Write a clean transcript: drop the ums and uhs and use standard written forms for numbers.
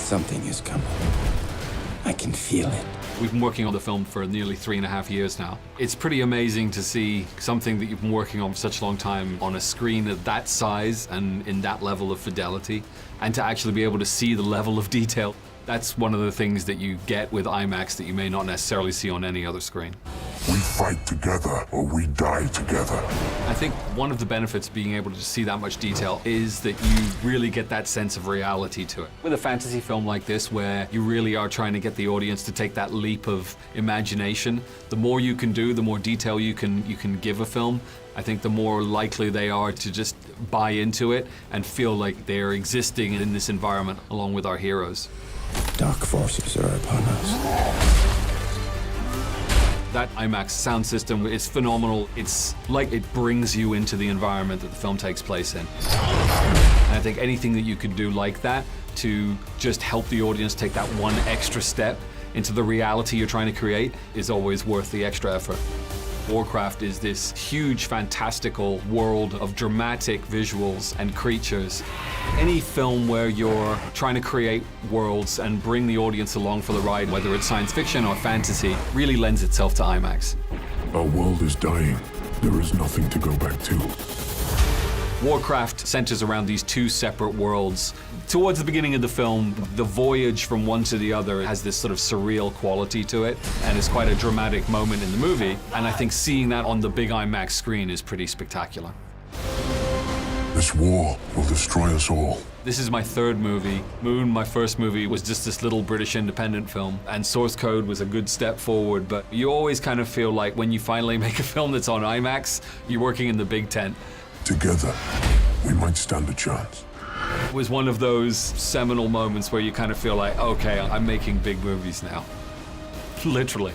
Something is coming. I can feel it. We've been working on the film for nearly 3.5 years now. It's pretty amazing to see something that you've been working on for such a long time on a screen of that size and in that level of fidelity, and to actually be able to see the level of detail. That's one of the things that you get with IMAX that you may not necessarily see on any other screen. We fight together or we die together. I think one of the benefits of being able to see that much detail is that you really get that sense of reality to it. With a fantasy film like this, where you really are trying to get the audience to take that leap of imagination, the more you can do, the more detail you can give a film, I think the more likely they are to just buy into it and feel like they're existing in this environment along with our heroes. Dark forces are upon us. That IMAX sound system is phenomenal. It's like it brings you into the environment that the film takes place in. And I think anything that you can do like that to just help the audience take that one extra step into the reality you're trying to create is always worth the extra effort. Warcraft is this huge, fantastical world of dramatic visuals and creatures. Any film where you're trying to create worlds and bring the audience along for the ride, whether it's science fiction or fantasy, really lends itself to IMAX. Our world is dying. There is nothing to go back to. Warcraft centers around these two separate worlds. Towards the beginning of the film, the voyage from one to the other has this sort of surreal quality to it, and it's quite a dramatic moment in the movie, and I think seeing that on the big IMAX screen is pretty spectacular. This war will destroy us all. This is my third movie. Moon, my first movie, was just this little British independent film, and Source Code was a good step forward, but you always kind of feel like when you finally make a film that's on IMAX, you're working in the big tent. Together, we might stand a chance. It was one of those seminal moments where you kind of feel like, okay, I'm making big movies now. Literally.